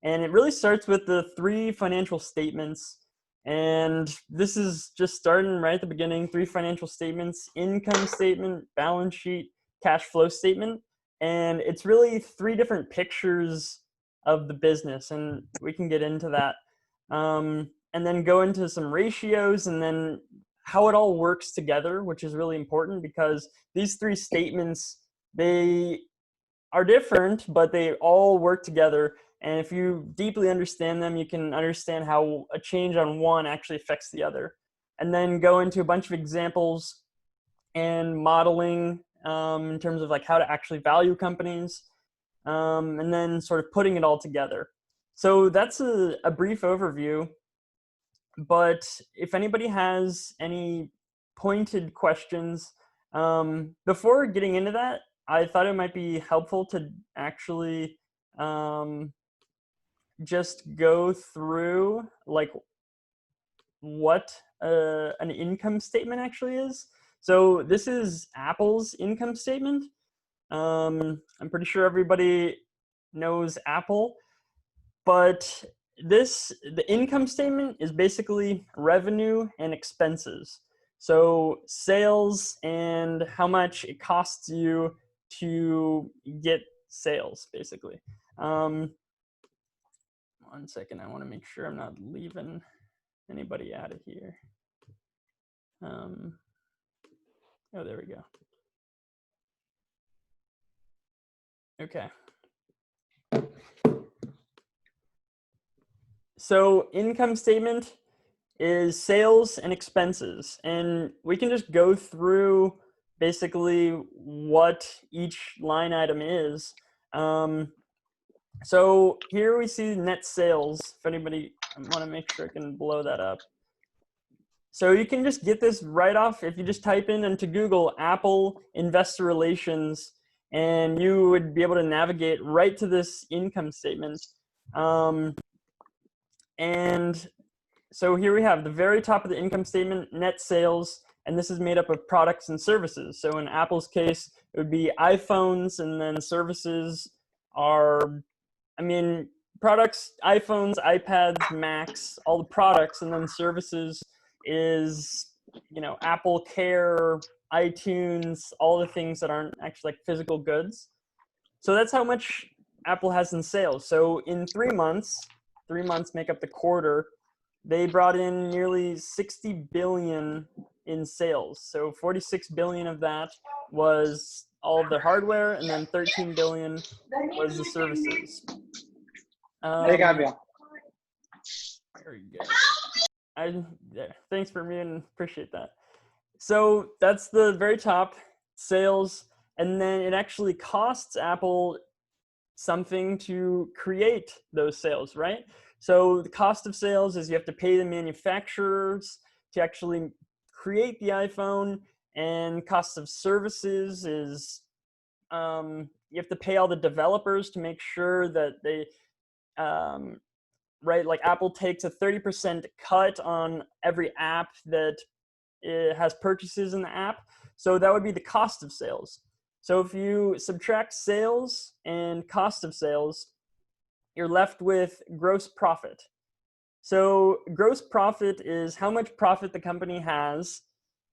And it really starts with the 3 financial statements. And this is just starting right at the beginning, 3 financial statements: income statement, balance sheet, cash flow statement. And it's really 3 different pictures of the business, and we can get into that. And then go into some ratios, and then how it all works together, which is really important because these 3 statements, they are different, but they all work together. And if you deeply understand them, you can understand how a change on one actually affects the other. And then go into a bunch of examples and modeling in terms of like how to actually value companies, and then sort of putting it all together. So that's a brief overview. But if anybody has any pointed questions, before getting into that, I thought it might be helpful to actually just go through like what an income statement actually is. So this is Apple's income statement. I'm pretty sure everybody knows Apple, but the income statement is basically revenue and expenses. So sales and how much it costs you to get sales, basically. One second, I want to make sure I'm not leaving anybody out of here. Oh, there we go. Okay. So income statement is sales and expenses, and we can just go through basically what each line item is. So here we see net sales. If anybody, I want to make sure I can blow that up. So you can just get this right off if you just type in into Google Apple Investor Relations, and you would be able to navigate right to this income statement. And so here we have the very top of the income statement, net sales, and this is made up of products and services. So in Apple's case, it would be iPhones, and then services are, products, iPhones, iPads, Macs, all the products, and then services is, Apple Care, iTunes, all the things that aren't actually like physical goods. So that's how much Apple has in sales. So in 3 months make up the quarter, they brought in nearly 60 billion in sales. So 46 billion of that was all of the hardware, and then 13 billion was the services. There we go. Thanks for muting, appreciate that. So that's the very top, sales, and then it actually costs Apple something to create those sales, right? So the cost of sales is you have to pay the manufacturers to actually create the iPhone, and cost of services is you have to pay all the developers to make sure that they, right, like Apple takes a 30% cut on every app that it has purchases in the app. So that would be the cost of sales. So if you subtract sales and cost of sales, you're left with gross profit. So gross profit is how much profit the company has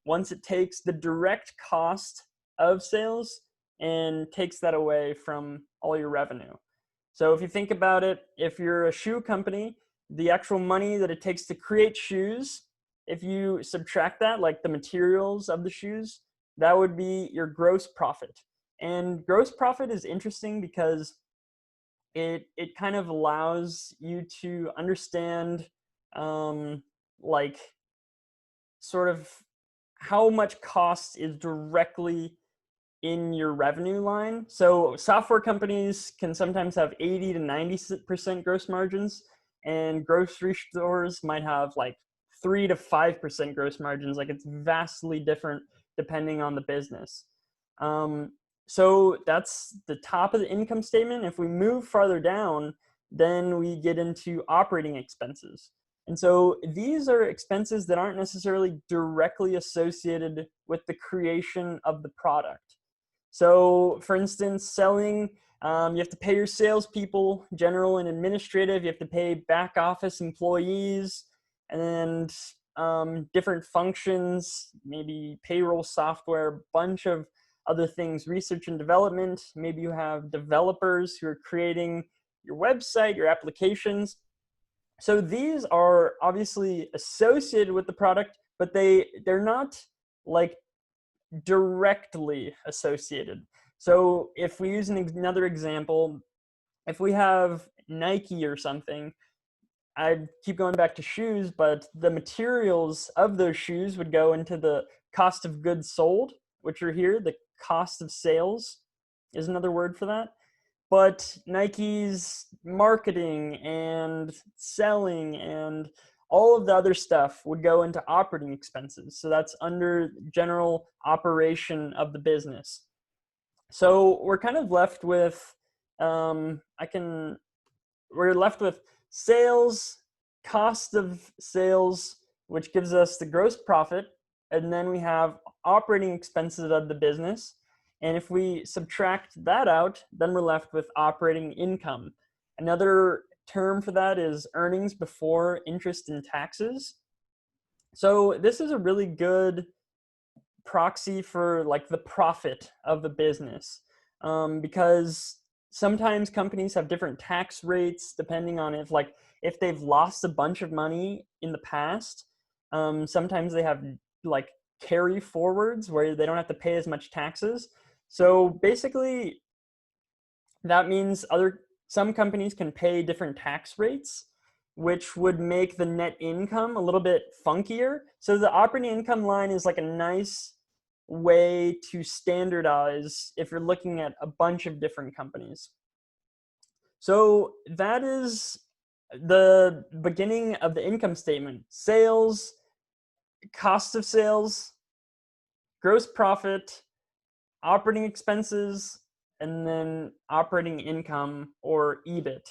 once it takes the direct cost of sales and takes that away from all your revenue. So if you think about it, if you're a shoe company, the actual money that it takes to create shoes, if you subtract that, like the materials of the shoes, that would be your gross profit. And gross profit is interesting because it kind of allows you to understand like sort of how much cost is directly in your revenue line. So software companies can sometimes have 80 to 90% gross margins, and grocery stores might have like 3 to 5% gross margins. Like it's vastly different depending on the business. So that's the top of the income statement. If we move farther down, then we get into operating expenses. And so these are expenses that aren't necessarily directly associated with the creation of the product. So for instance, selling You have to pay your salespeople, general and administrative. You have to pay back office employees, and different functions, maybe payroll software, a bunch of other things, research and development. Maybe you have developers who are creating your website, your applications. So these are obviously associated with the product, but they're not like directly associated. So if we use another example, if we have Nike or something, I keep going back to shoes, but the materials of those shoes would go into the cost of goods sold, which are here. The cost of sales is another word for that. But Nike's marketing and selling and all of the other stuff would go into operating expenses. So that's under general operation of the business. So we're kind of left with, we're left with sales, cost of sales, which gives us the gross profit. And then we have operating expenses of the business. And if we subtract that out, then we're left with operating income. Another term for that is earnings before interest and taxes. So this is a really good proxy for like the profit of the business, because sometimes companies have different tax rates depending on if they've lost a bunch of money in the past. Sometimes they have like carry forwards where they don't have to pay as much taxes. So basically that means some companies can pay different tax rates, which would make the net income a little bit funkier. So the operating income line is like a nice way to standardize if you're looking at a bunch of different companies. So that is the beginning of the income statement. Sales, cost of sales, gross profit, operating expenses, and then operating income or EBIT.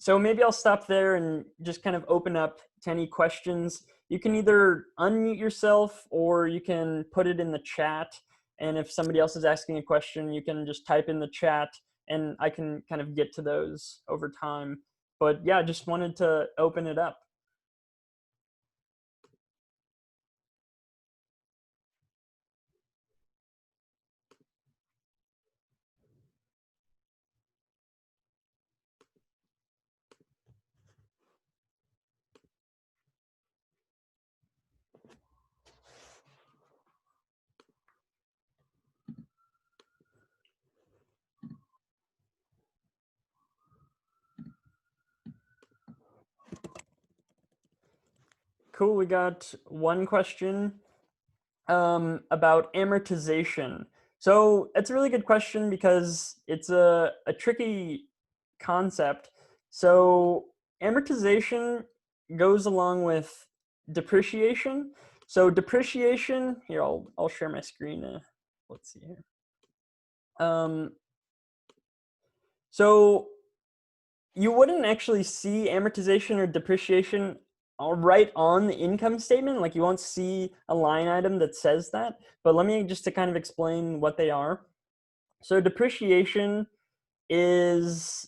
So maybe I'll stop there and just kind of open up to any questions. You can either unmute yourself or you can put it in the chat. And if somebody else is asking a question, you can just type in the chat and I can kind of get to those over time. But yeah, just wanted to open it up. Cool, we got one question about amortization. So it's a really good question because it's a tricky concept. So amortization goes along with depreciation. So depreciation, here, I'll share my screen. Let's see here. So you wouldn't actually see amortization or depreciation right on the income statement. Like you won't see a line item that says that, but let me just to kind of explain what they are. So depreciation it's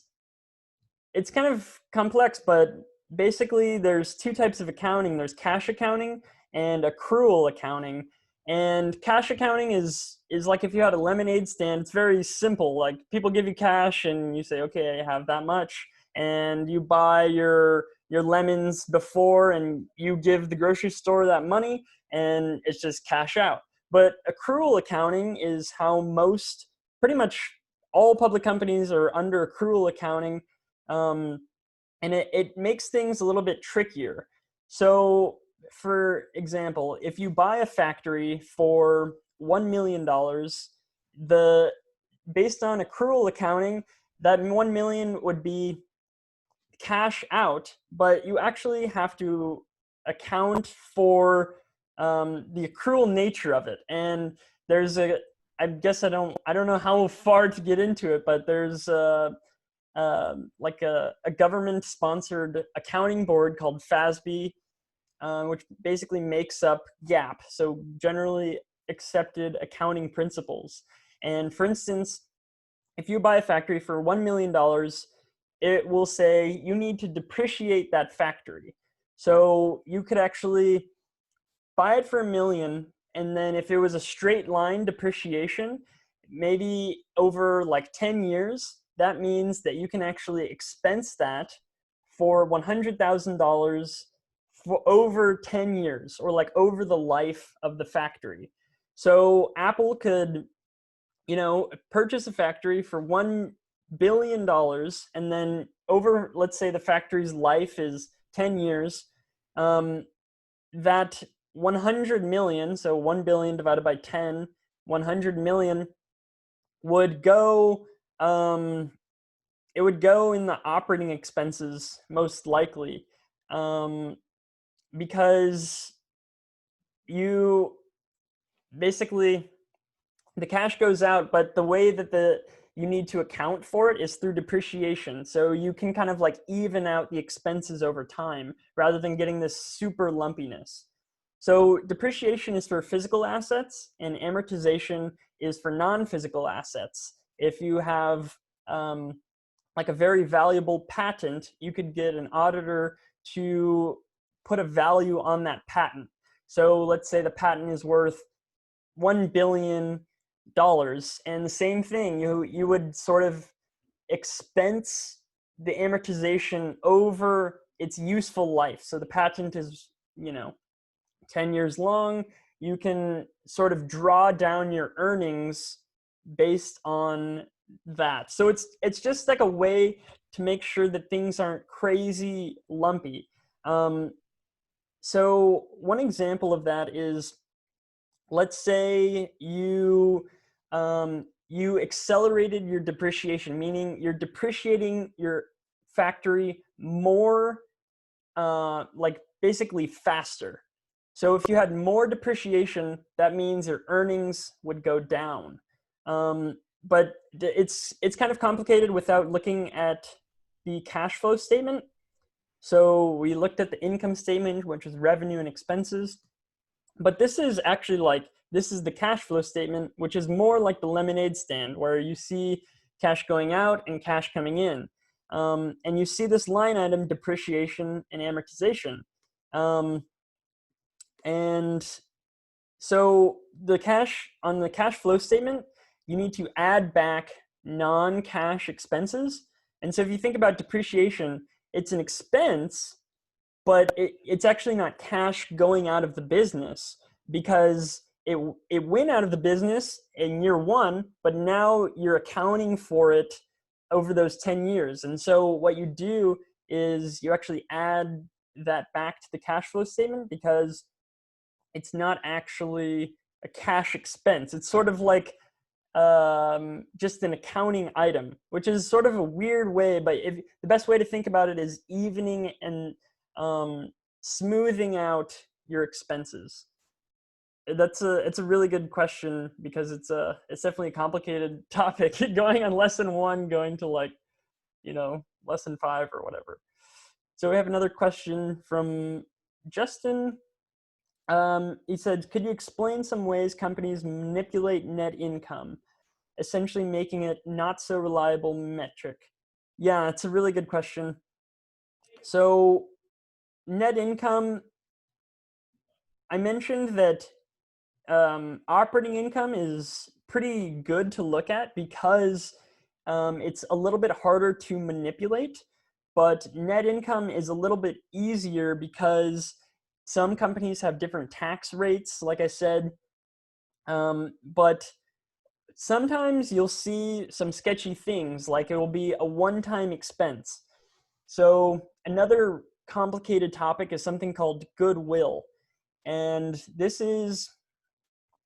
kind of complex, but basically there's two types of accounting. There's cash accounting and accrual accounting. And cash accounting is like if you had a lemonade stand. It's very simple. Like people give you cash and you say, okay, I have that much, and you buy your lemons before and you give the grocery store that money and it's just cash out. But accrual accounting is how pretty much all public companies are under accrual accounting. And it makes things a little bit trickier. So for example, if you buy a factory for $1 million, based on accrual accounting, that 1 million would be cash out, but you actually have to account for the accrual nature of it. And there's I guess I don't know how far to get into it, but there's like a government-sponsored accounting board called FASB, which basically makes up GAAP, so generally accepted accounting principles. And for instance, if you buy a factory for $1 million, it will say you need to depreciate that factory. So you could actually buy it for $1 million, and then if it was a straight line depreciation, maybe over like 10 years, that means that you can actually expense that for $100,000 for over 10 years, or like over the life of the factory. So Apple could, purchase a factory for $1 billion, and then over, let's say the factory's life is 10 years, that 100 million, so 1 billion divided by 10, 100 million would go, it would go in the operating expenses most likely, because you basically, the cash goes out, but the way that you need to account for it is through depreciation. So you can kind of like even out the expenses over time rather than getting this super lumpiness. So depreciation is for physical assets and amortization is for non-physical assets. If you have like a very valuable patent, you could get an auditor to put a value on that patent. So let's say the patent is worth $1 billion, and the same thing, you would sort of expense the amortization over its useful life. So the patent is 10 years long, you can sort of draw down your earnings based on that. So it's just like a way to make sure that things aren't crazy lumpy. So one example of that is, let's say you accelerated your depreciation, meaning you're depreciating your factory more, like basically faster. So if you had more depreciation, that means your earnings would go down. But it's kind of complicated without looking at the cash flow statement. So we looked at the income statement, which is revenue and expenses. But this is actually this is the cash flow statement, which is more like the lemonade stand, where you see cash going out and cash coming in. And you see this line item, depreciation and amortization. And so on the cash flow statement, you need to add back non-cash expenses. And so if you think about depreciation, it's an expense, but it's actually not cash going out of the business, because it went out of the business in year one, but now you're accounting for it over those 10 years. And so what you do is you actually add that back to the cash flow statement, because it's not actually a cash expense. It's sort of like just an accounting item, which is sort of a weird way, but the best way to think about it is evening and smoothing out your expenses. It's a really good question, because it's definitely a complicated topic, going on lesson 1, going to lesson 5 or whatever. So we have another question from Justin. He said, could you explain some ways companies manipulate net income, essentially making it not so reliable metric? Yeah, it's a really good question. So net income, I mentioned that operating income is pretty good to look at, because it's a little bit harder to manipulate, but net income is a little bit easier because some companies have different tax rates, like I said, but sometimes you'll see some sketchy things, like it will be a one-time expense. So another complicated topic is something called goodwill. And this is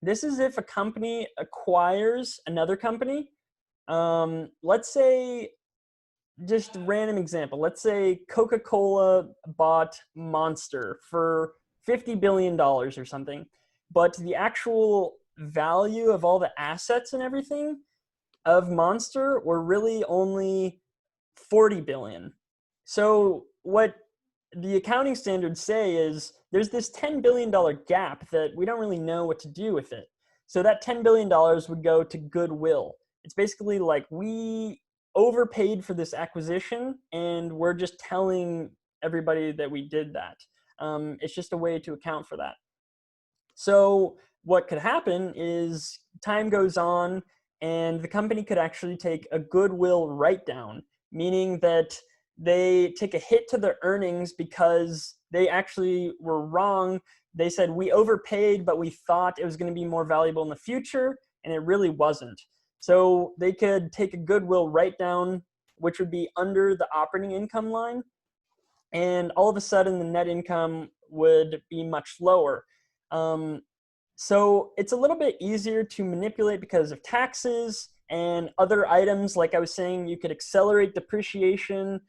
if a company acquires another company. Let's say, just a random example, let's say Coca-Cola bought Monster for $50 billion or something, but the actual value of all the assets and everything of Monster were really only 40 billion. So what the accounting standards say is there's this $10 billion gap that we don't really know what to do with it. So that $10 billion would go to goodwill. it's basically like we overpaid for this acquisition and we're just telling everybody that we did that. It's just a way to account for that. So what could happen is time goes on and the company could actually take a goodwill write-down, meaning that they take a hit to their earnings because they actually were wrong. They said we overpaid, but we thought it was going to be more valuable in the future, and it really wasn't. So they could take a goodwill write-down, which would be under the operating income line, and all of a sudden the net income would be much lower. So it's a little bit easier to manipulate because of taxes and other items. Like I was saying, you could accelerate depreciation.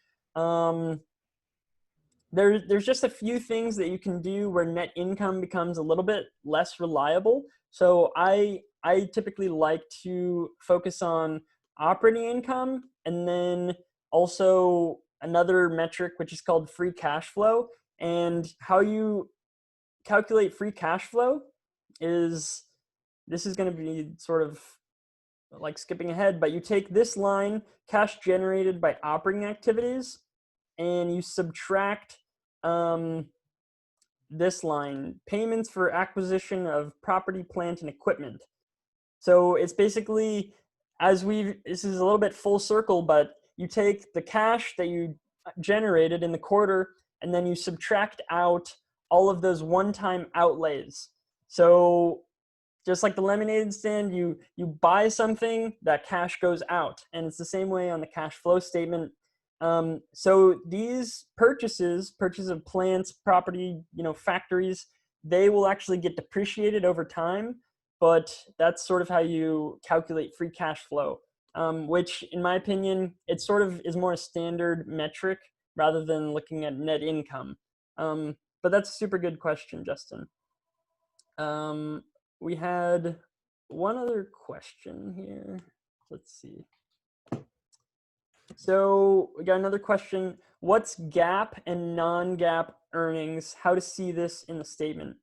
There's just a few things that you can do where net income becomes a little bit less reliable. So I typically like to focus on operating income, and then also another metric which is called free cash flow. And how you calculate free cash flow is, this is going to be sort of like skipping ahead, but you take this line, cash generated by operating activities, and you subtract this line, payments for acquisition of property, plant, and equipment. So it's basically, this is a little bit full circle, but you take the cash that you generated in the quarter and then you subtract out all of those one-time outlays. So just like the lemonade stand, you buy something, that cash goes out, and it's the same way on the cash flow statement. So these purchases of plants, property, factories, they will actually get depreciated over time, but that's sort of how you calculate free cash flow, which in my opinion, it sort of is more a standard metric rather than looking at net income. But that's a super good question, Justin. We had one other question here. Let's see. So we got another question. What's GAAP and non-GAAP earnings? How to see this in the statement?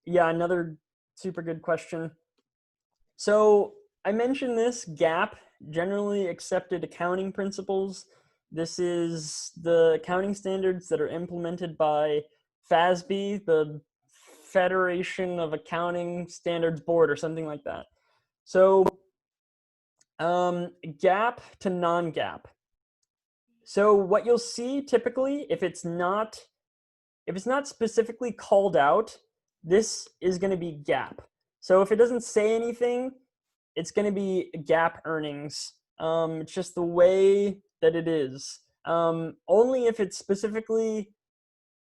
Yeah, another super good question. So I mentioned this GAAP, generally accepted accounting principles. This is the accounting standards that are implemented by FASB, the Federation of Accounting Standards Board, or something like that. So GAAP to non-GAAP. So what you'll see typically, if it's not specifically called out, this is going to be GAAP. So if it doesn't say anything, it's going to be GAAP earnings. It's just the way that it is. Only if it's specifically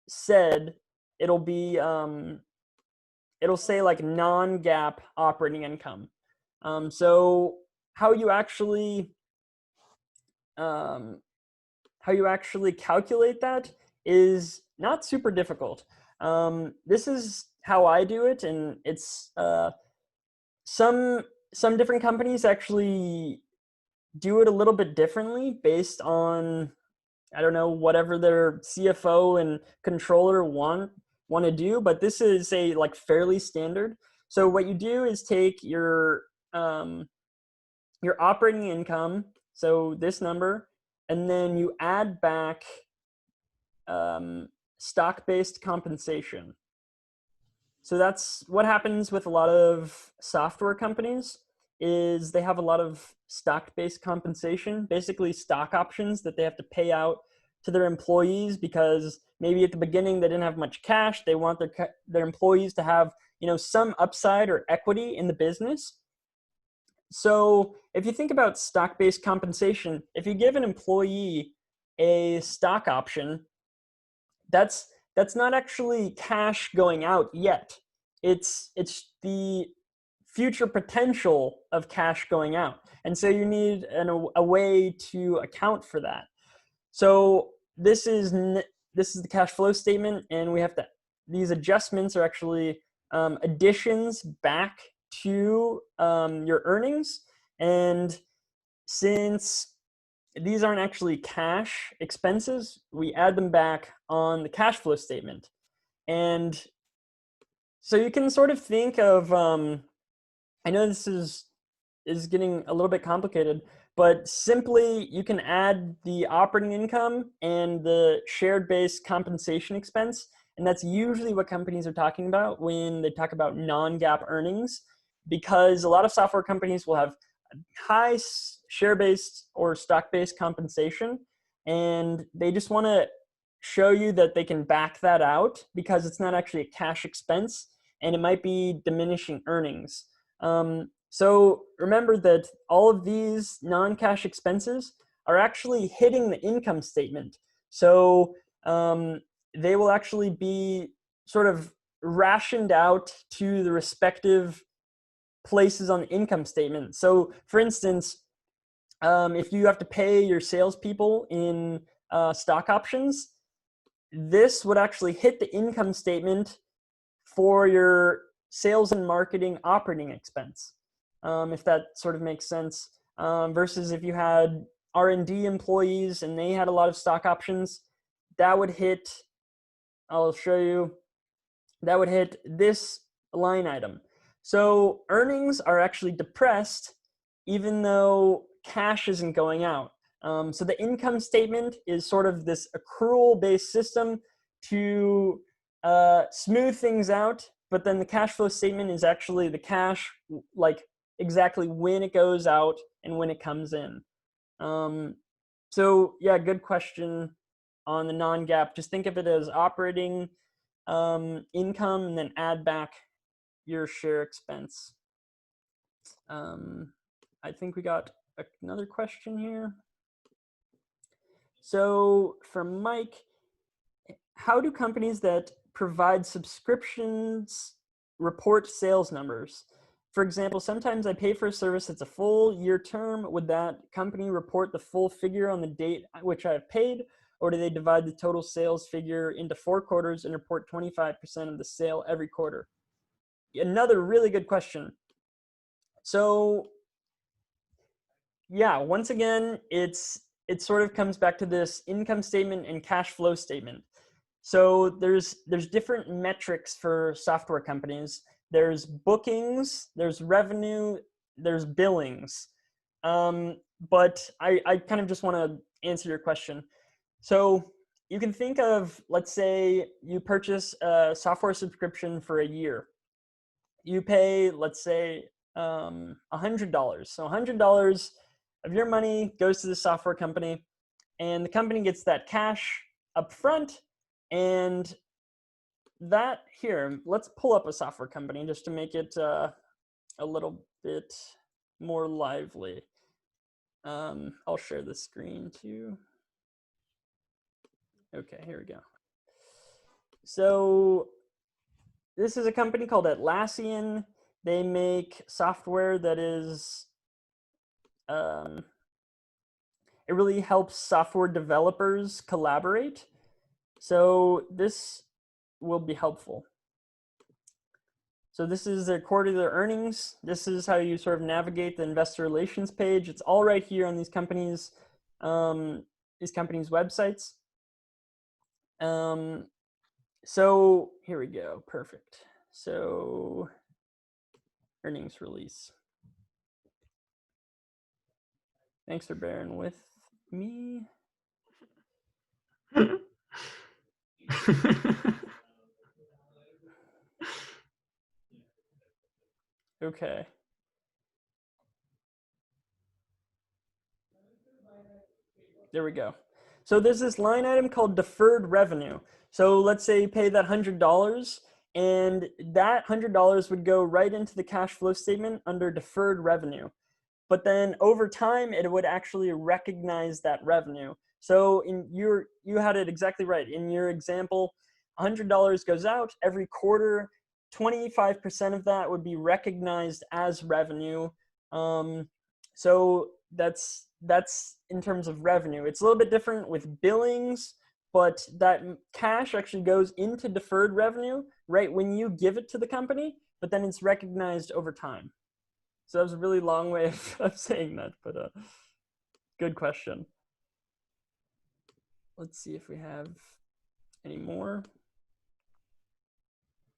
said, it'll be it'll say like non-GAAP operating income. So how you actually calculate that is not super difficult. This is how I do it, and it's some different companies actually do it a little bit differently based on, I don't know, whatever their CFO and controller want to do, but this is a like fairly standard. So what you do is take your operating income, so this number, and then you add back stock-based compensation. So that's what happens with a lot of software companies, is they have a lot of stock-based compensation, basically stock options that they have to pay out to their employees because maybe at the beginning they didn't have much cash. They want their employees to have, some upside or equity in the business. So if you think about stock-based compensation, if you give an employee a stock option, that's not actually cash going out yet. It's the future potential of cash going out. And so you need a way to account for that. So this is the cash flow statement, and these adjustments are actually additions back to your earnings. And since these aren't actually cash expenses, we add them back on the cash flow statement. And so you can sort of think of, I know this is is getting a little bit complicated, but simply you can add the operating income and the shared based compensation expense. And that's usually what companies are talking about when they talk about non-GAAP earnings, because a lot of software companies will have high share-based or stock-based compensation, and they just want to show you that they can back that out because it's not actually a cash expense and it might be diminishing earnings. So remember that all of these non-cash expenses are actually hitting the income statement. So they will actually be sort of rationed out to the respective places on the income statement. So for instance, if you have to pay your salespeople in stock options, this would actually hit the income statement for your sales and marketing operating expense, if that sort of makes sense. Versus if you had R&D employees and they had a lot of stock options, that would hit, I'll show you, that would hit this line item. So earnings are actually depressed even though cash isn't going out. So the income statement is sort of this accrual-based system to smooth things out, but then the cash flow statement is actually the cash, like exactly when it goes out and when it comes in. So yeah, good question on the non-GAAP. Just think of it as operating income and then add back your share expense. I think we got another question here. So from Mike, how do companies that provide subscriptions report sales numbers? For example, sometimes I pay for a service that's a full year term. Would that company report the full figure on the date at which I have paid, or do they divide the total sales figure into 4 quarters and report 25% of the sale every quarter? Another really good question. So yeah, once again, it sort of comes back to this income statement and cash flow statement. So there's different metrics for software companies. There's bookings, there's revenue, there's billings. But I kind of just want to answer your question. So you can think of, let's say you purchase a software subscription for a year. You pay, let's say, $100. So $100 of your money goes to the software company, and the company gets that cash up front. And that here, let's pull up a software company just to make it a little bit more lively. I'll share the screen too. Okay, here we go. So this is a company called Atlassian. They make software that is, it really helps software developers collaborate. So this will be helpful. So this is their quarterly earnings. This is how you sort of navigate the investor relations page. It's all right here on these companies' websites. So here we go. Perfect. So earnings release. Thanks for bearing with me. Okay. There we go. So there's this line item called deferred revenue. So let's say you pay that $100, and that $100 would go right into the cash flow statement under deferred revenue. But then over time, it would actually recognize that revenue. So you had it exactly right. In your example, $100 goes out every quarter. 25% of that would be recognized as revenue. So that's in terms of revenue. It's a little bit different with billings, but that cash actually goes into deferred revenue right when you give it to the company, but then it's recognized over time. So that was a really long way of saying that, but good question. Let's see if we have any more.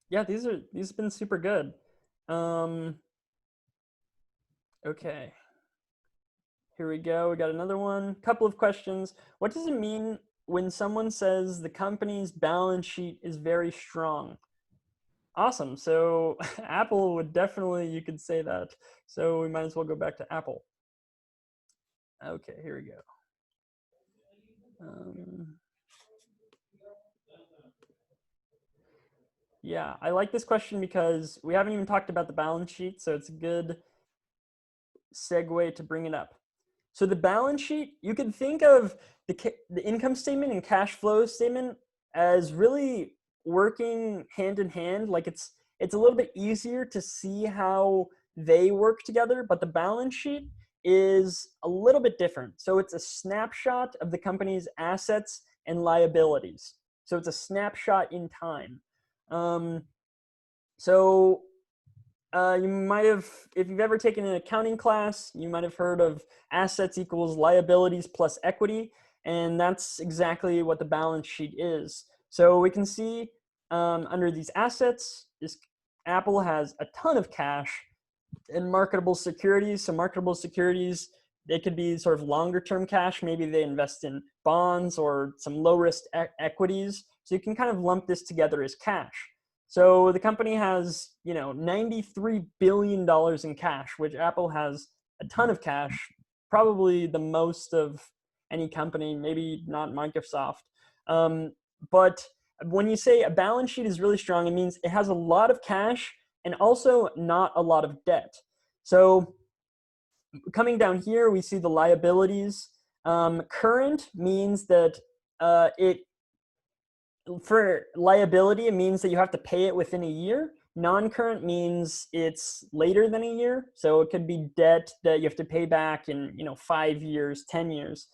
Yeah, these have been super good. Okay. Here we go. We got another one. Couple of questions. What does it mean when someone says the company's balance sheet is very strong? Awesome. So Apple would definitely, you could say that. So we might as well go back to Apple. Okay, here we go. Yeah, I like this question because we haven't even talked about the balance sheet, so it's a good segue to bring it up. So the balance sheet, you can think of the income statement and cash flow statement as really working hand in hand. Like it's a little bit easier to see how they work together, but the balance sheet is a little bit different. So it's a snapshot of the company's assets and liabilities. So it's a snapshot in time. Um, so you might have, if you've ever taken an accounting class, you might have heard of assets equals liabilities plus equity, and that's exactly what the balance sheet is. So we can see under these assets, Apple has a ton of cash and marketable securities. So marketable securities, they could be sort of longer term cash. Maybe they invest in bonds or some low risk equities. So you can kind of lump this together as cash. So the company has, $93 billion in cash, which Apple has a ton of cash, probably the most of any company, maybe not Microsoft. But when you say a balance sheet is really strong, it means it has a lot of cash and also not a lot of debt. So coming down here, we see the liabilities. Current means that it for liability, it means that you have to pay it within a year. Non-current means it's later than a year. So it could be debt that you have to pay back in 5 years, 10 years.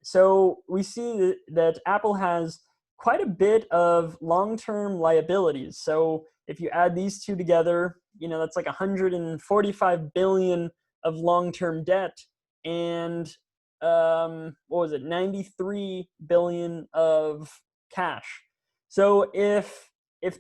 So we see that Apple has quite a bit of long-term liabilities. So if you add these two together, that's like 145 billion of long-term debt and what was it, 93 billion of cash. So if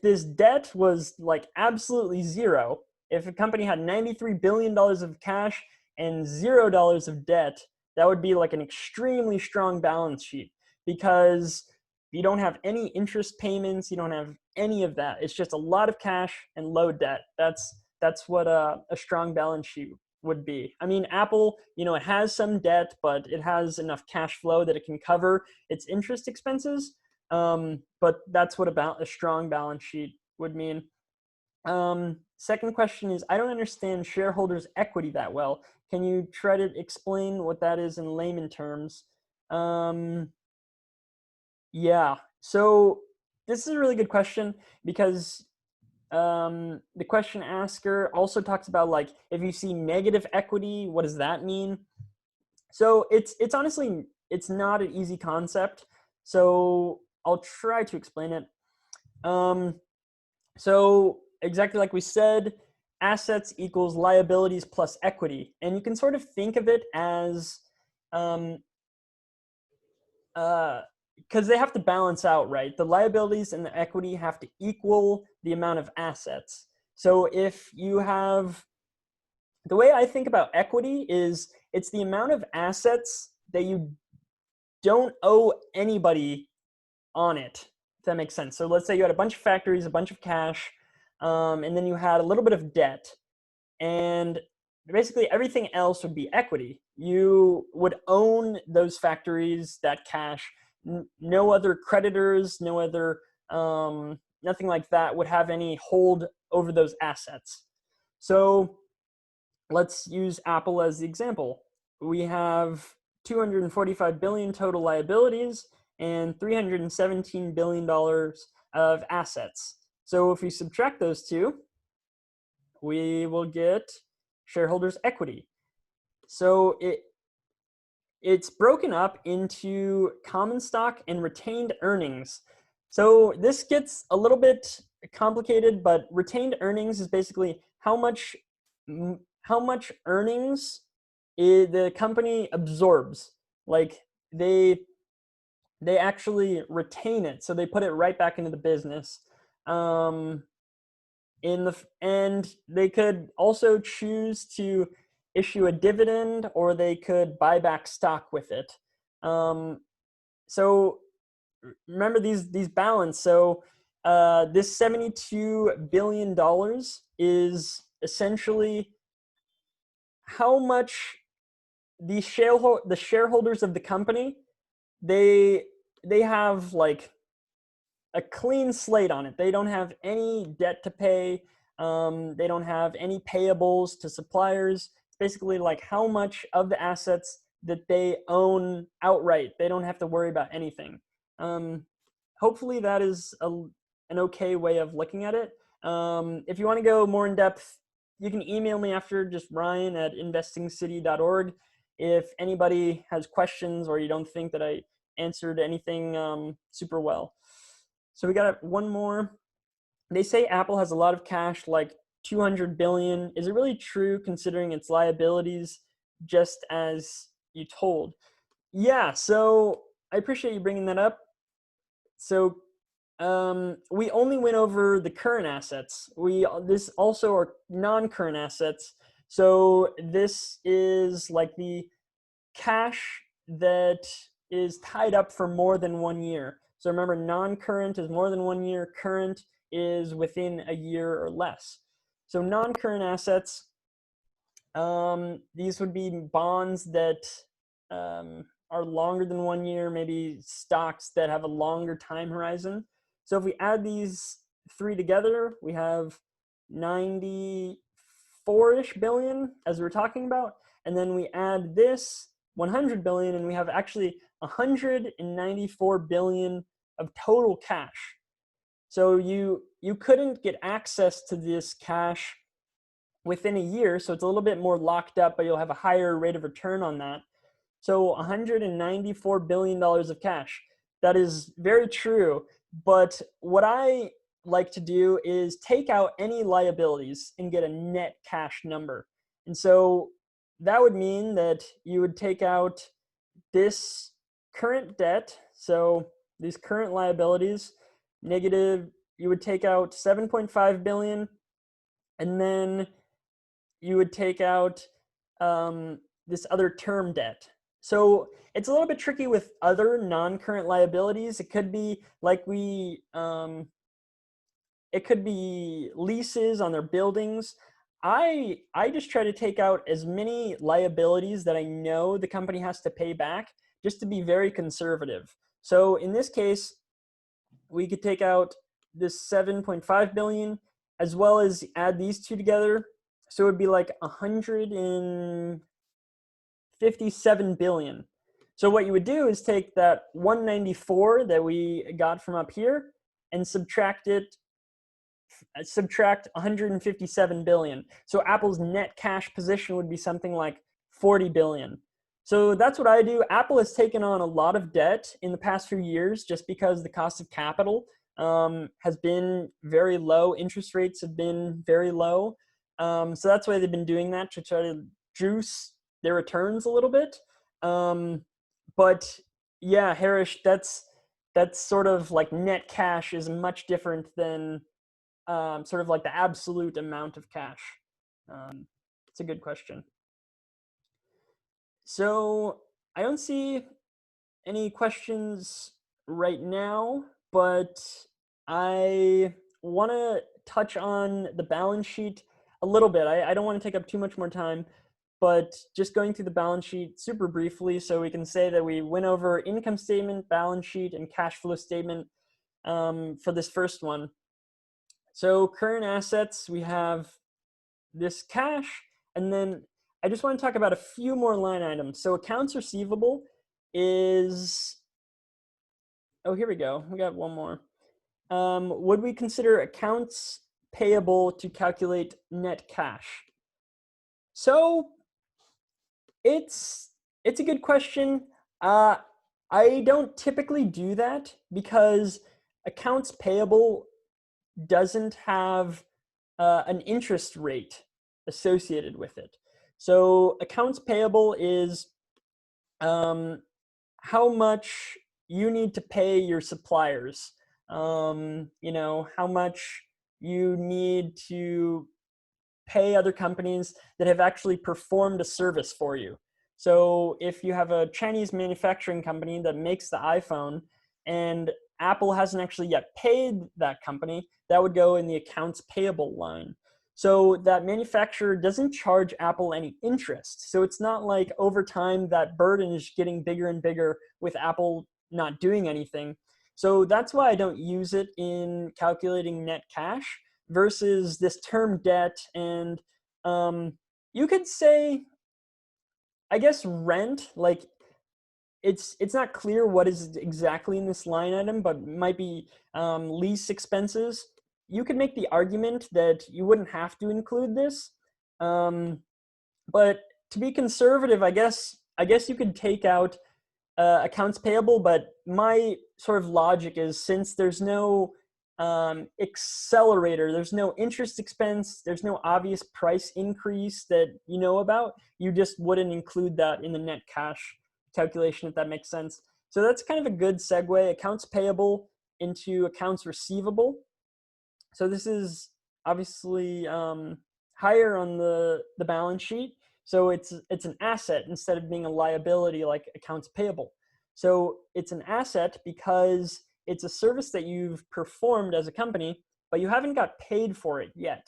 this debt was like absolutely zero, if a company had $93 billion of cash and $0 of debt, that would be like an extremely strong balance sheet because you don't have any interest payments, you don't have any of that. It's just a lot of cash and low debt. That's what a strong balance sheet would be. I mean, Apple, it has some debt, but it has enough cash flow that it can cover its interest expenses. But that's what a strong balance sheet would mean. Second question is, I don't understand shareholders equity that well. Can you try to explain what that is in layman terms? Yeah, so this is a really good question because the question asker also talks about like if you see negative equity, what does that mean? So it's honestly it's not an easy concept. So I'll try to explain it. So exactly like we said, assets equals liabilities plus equity, and you can sort of think of it as because they have to balance out, right? The liabilities and the equity have to equal the amount of assets. So if you have, the way I think about equity is it's the amount of assets that you don't owe anybody on it, if that makes sense. So let's say you had a bunch of factories, a bunch of cash, and then you had a little bit of debt, and basically everything else would be equity. You would own those factories, that cash. No other creditors, no other, nothing like that would have any hold over those assets. So let's use Apple as the example. We have 245 billion total liabilities and $317 billion of assets. So if we subtract those two, we will get shareholders equity. So it's broken up into common stock and retained earnings. So this gets a little bit complicated, but retained earnings is basically how much earnings the company absorbs. Like they actually retain it, so they put it right back into the business. And they could also choose to issue a dividend, or they could buy back stock with it. So remember these balance. So this $72 billion is essentially how much the shareholders of the company, they have like a clean slate on it. They don't have any debt to pay. They don't have any payables to suppliers. It's basically like how much of the assets that they own outright. They don't have to worry about anything. Hopefully that is an okay way of looking at it. If you want to go more in depth, you can email me after, just ryan@investingcity.org. If anybody has questions or you don't think that I answered anything super well. So we got one more. They say Apple has a lot of cash, like 200 billion. Is it really true considering its liabilities, just as you told? Yeah, so I appreciate you bringing that up. So we only went over the current assets. This also are non-current assets. So this is like the cash that is tied up for more than 1 year. So remember, non-current is more than 1 year. Current is within a year or less. So non-current assets, these would be bonds that are longer than 1 year, maybe stocks that have a longer time horizon. So if we add these three together, we have 94-ish billion, as we were talking about, and then we add this 100 billion, and we have actually 194 billion of total cash. So you couldn't get access to this cash within a year, so it's a little bit more locked up, but you'll have a higher rate of return on that. So $194 billion of cash. That is very true. But what I like to do is take out any liabilities and get a net cash number. And so that would mean that you would take out this current debt, so these current liabilities, negative, you would take out 7.5 billion, and then you would take out this other term debt. So it's a little bit tricky with other non-current liabilities. It could be like it could be leases on their buildings. I just try to take out as many liabilities that I know the company has to pay back, just to be very conservative. So in this case, we could take out this 7.5 billion as well as add these two together. So it would be like 157 billion. So what you would do is take that 194 that we got from up here and subtract 157 billion. So Apple's net cash position would be something like 40 billion. So that's what I do. Apple has taken on a lot of debt in the past few years just because the cost of capital has been very low. Interest rates have been very low. So that's why they've been doing that, to try to juice their returns a little bit. But yeah, Harish, that's sort of like net cash is much different than sort of like the absolute amount of cash. It's a good question. So I don't see any questions right now, but I want to touch on the balance sheet a little bit. I don't want to take up too much more time, but just going through the balance sheet super briefly, so we can say that we went over income statement, balance sheet, and cash flow statement for this first one. So current assets, we have this cash, and then I just want to talk about a few more line items. So accounts receivable is, oh, here we go. We got one more. Would we consider accounts payable to calculate net cash? So it's a good question. I don't typically do that because accounts payable doesn't have an interest rate associated with it. So accounts payable is how much you need to pay your suppliers. You know, how much you need to pay other companies that have actually performed a service for you. So if you have a Chinese manufacturing company that makes the iPhone and Apple hasn't actually yet paid that company, that would go in the accounts payable line. So that manufacturer doesn't charge Apple any interest. So it's not like over time that burden is getting bigger and bigger with Apple not doing anything. So that's why I don't use it in calculating net cash versus this term debt. And you could say, I guess, rent, like it's not clear what is exactly in this line item, but might be lease expenses. You could make the argument that you wouldn't have to include this, but to be conservative, I guess you could take out accounts payable. But my sort of logic is, since there's no accelerator, there's no interest expense, there's no obvious price increase that you know about, you just wouldn't include that in the net cash calculation, if that makes sense. So that's kind of a good segue, accounts payable into accounts receivable. So this is obviously higher on the balance sheet. So it's an asset instead of being a liability like accounts payable. So it's an asset because it's a service that you've performed as a company, but you haven't got paid for it yet.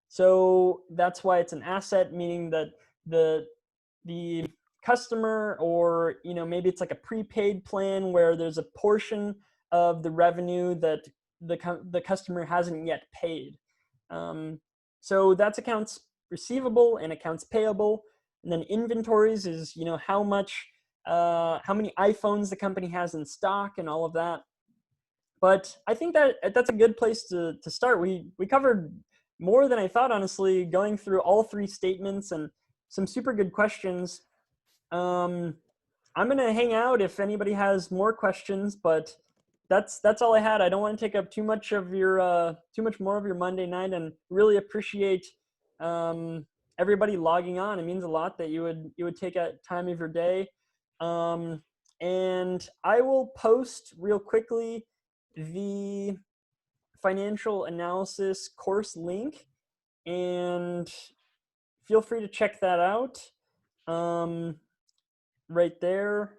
So that's why it's an asset, meaning that the customer, or maybe it's like a prepaid plan where there's a portion of the revenue that the customer hasn't yet paid. So that's accounts receivable and accounts payable. And then inventories is how many iPhones the company has in stock and all of that. But I think that's a good place to start. We covered more than I thought, honestly, going through all three statements and some super good questions. I'm gonna hang out if anybody has more questions, but that's all I had. I don't want to take up too much more of your Monday night, and really appreciate everybody logging on. It means a lot that you would take a time of your day. And I will post real quickly the financial analysis course link, and feel free to check that out right there.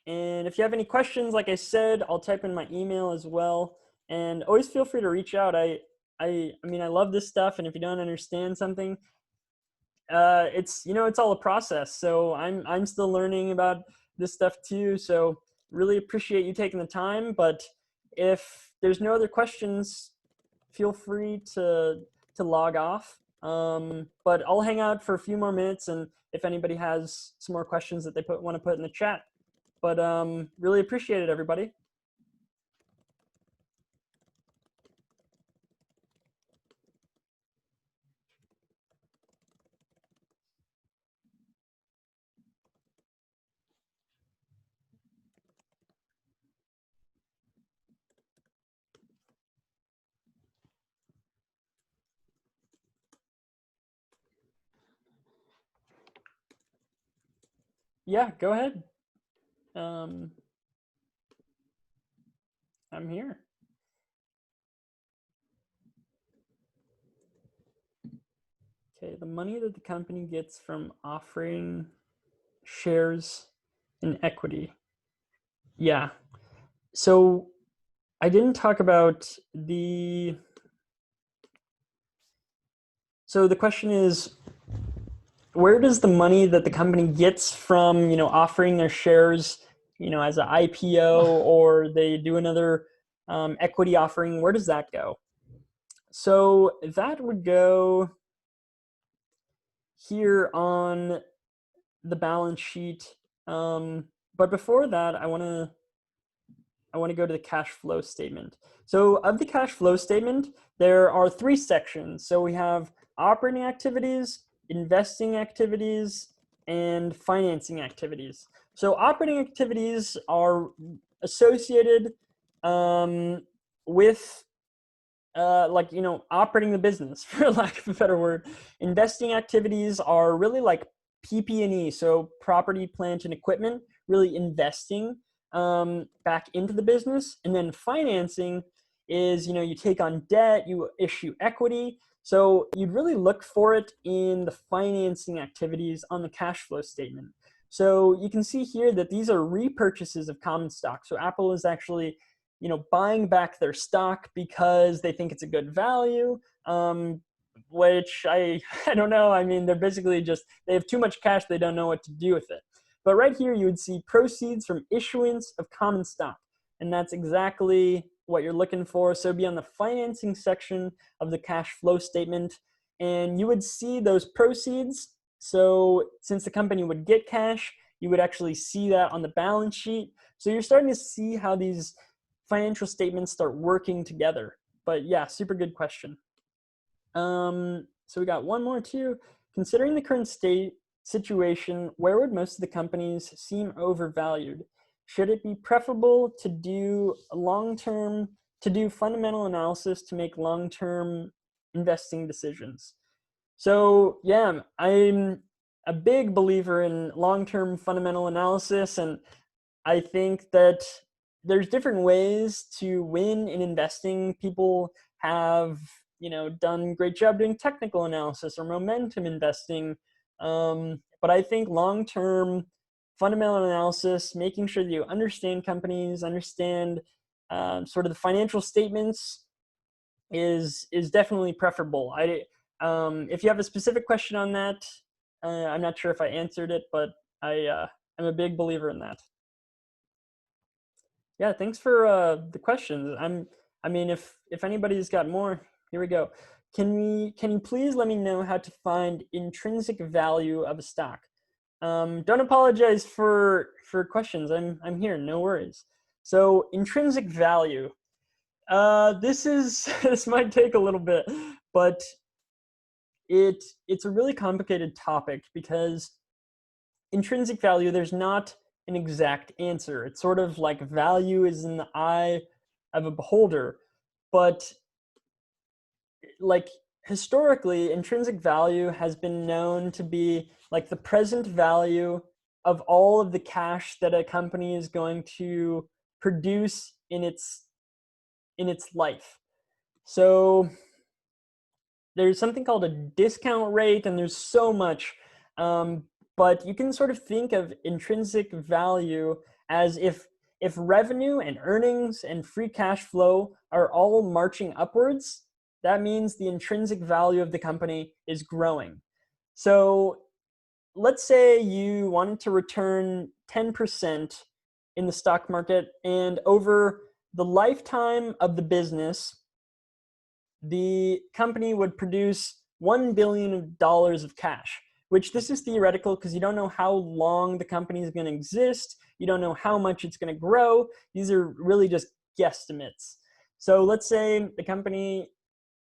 And if you have any questions, like I said, I'll type in my email as well. And always feel free to reach out. I mean, I love this stuff, and if you don't understand something, it's all a process. So I'm still learning about this stuff too. So really appreciate you taking the time. But if there's no other questions, feel free to log off. But I'll hang out for a few more minutes, and if anybody has some more questions that they want to put in the chat. But really appreciate it, everybody. Yeah, go ahead. I'm here. Okay, the money that the company gets from offering shares in equity. Yeah. So I didn't talk about so the question is, where does the money that the company gets from, offering their shares, as an IPO, or they do another equity offering, where does that go? So that would go here on the balance sheet. But before that, I want to go to the cash flow statement. So of the cash flow statement, there are three sections. So we have operating activities, investing activities, and financing activities. So operating activities are associated with operating the business, for lack of a better word. Investing activities are really like PP&E, so property, plant, and equipment, really investing back into the business. And then financing is, you take on debt, you issue equity. So you'd really look for it in the financing activities on the cash flow statement. So you can see here that these are repurchases of common stock. So Apple is actually, buying back their stock because they think it's a good value, which I don't know. I mean, they're basically they have too much cash. They don't know what to do with it. But right here, you would see proceeds from issuance of common stock. And that's exactly what you're looking for. So it'd be on the financing section of the cash flow statement, and you would see those proceeds. So since the company would get cash, you would actually see that on the balance sheet. So you're starting to see how these financial statements start working together. But yeah, super good question. So we got one more too. Considering the current situation, where would most of the companies seem overvalued? Should it be preferable to do fundamental analysis to make long-term investing decisions? So yeah, I'm a big believer in long-term fundamental analysis, and I think that there's different ways to win in investing. People have, done a great job doing technical analysis or momentum investing. But I think long-term fundamental analysis, making sure that you understand companies, understand sort of the financial statements is definitely preferable. If you have a specific question on that, I'm not sure if I answered it, but I'm a big believer in that. Yeah, thanks for the questions. I mean, if anybody's got more, here we go. Can you please let me know how to find intrinsic value of a stock? Don't apologize for questions. I'm here, no worries. So intrinsic value. This might take a little bit, but it's a really complicated topic because intrinsic value, there's not an exact answer. It's sort of like value is in the eye of a beholder, but like historically, intrinsic value has been known to be like the present value of all of the cash that a company is going to produce in its life. So there's something called a discount rate, and there's so much. But you can sort of think of intrinsic value as if revenue and earnings and free cash flow are all marching upwards, that means the intrinsic value of the company is growing. So let's say you wanted to return 10% in the stock market, and over the lifetime of the business, the company would produce $1 billion of cash, which this is theoretical because you don't know how long the company is going to exist. You don't know how much it's going to grow. These are really just guesstimates. So let's say the company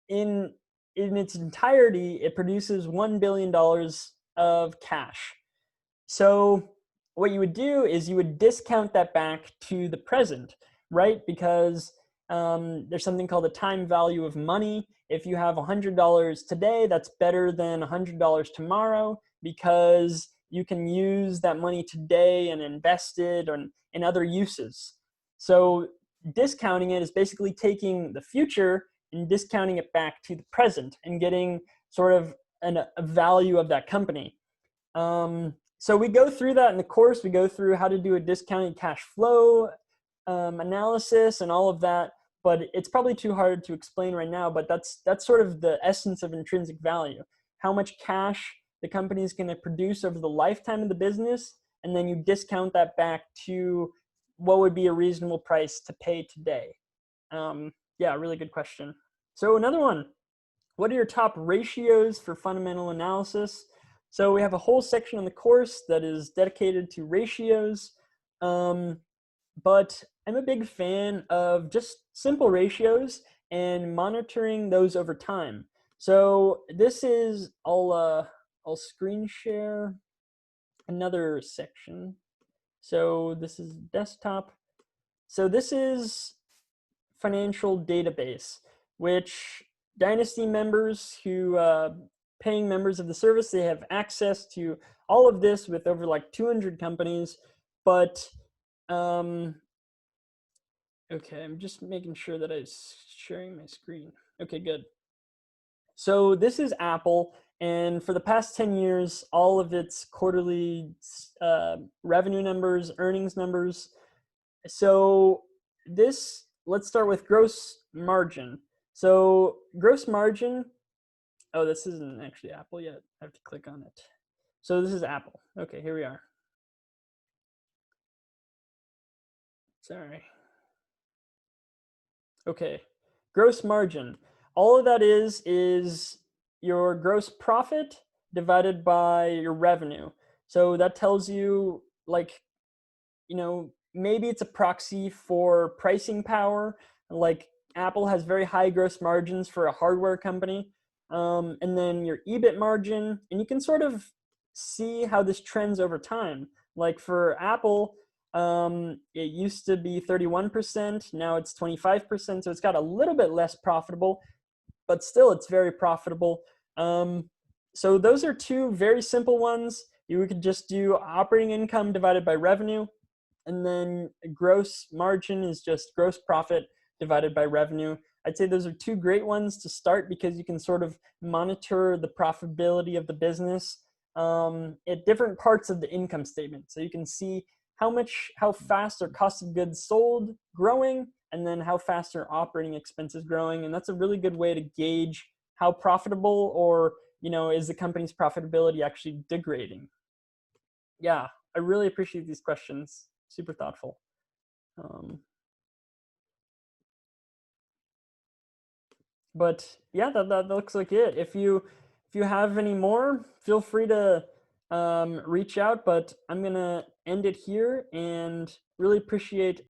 in its entirety, it produces $1 billion of cash. So what you would do is you would discount that back to the present, right? Because there's something called the time value of money. If you have $100 today, that's better than $100 tomorrow because you can use that money today and invest it in other uses. So discounting it is basically taking the future and discounting it back to the present and getting sort of a value of that company. So we go through that in the course. We go through how to do a discounted cash flow analysis and all of that, but it's probably too hard to explain right now, but that's sort of the essence of intrinsic value. How much cash the company is going to produce over the lifetime of the business, and then you discount that back to what would be a reasonable price to pay today. Yeah, really good question. So another one, what are your top ratios for fundamental analysis? So we have a whole section on the course that is dedicated to ratios, but I'm a big fan of just simple ratios and monitoring those over time. So this is, I'll screen share another section. So this is desktop. So this is financial database, which Dynasty members who paying members of the service, they have access to all of this with over like 200 companies. But okay, I'm just making sure that I'm sharing my screen. Okay, good. So this is Apple, and for the past 10 years, all of its quarterly revenue numbers, earnings numbers. So let's start with gross margin. So gross margin, oh, this isn't actually Apple yet. I have to click on it. So this is Apple. Okay, here we are. Sorry. Okay, gross margin. All of that is your gross profit divided by your revenue. So that tells you, like, maybe it's a proxy for pricing power. Like Apple has very high gross margins for a hardware company. And then your EBIT margin, and you can sort of see how this trends over time. Like for Apple, it used to be 31%, now it's 25%, so it's got a little bit less profitable, but still it's very profitable. So those are two very simple ones. You could just do operating income divided by revenue, and then gross margin is just gross profit divided by revenue. I'd say those are two great ones to start because you can sort of monitor the profitability of the business at different parts of the income statement. So you can see how fast are cost of goods sold growing, and then how fast are operating expenses growing. And that's a really good way to gauge how profitable, or is the company's profitability actually degrading. Yeah, I really appreciate these questions. Super thoughtful. But yeah, that looks like it. If you have any more, feel free to reach out. But I'm gonna end it here, and really appreciate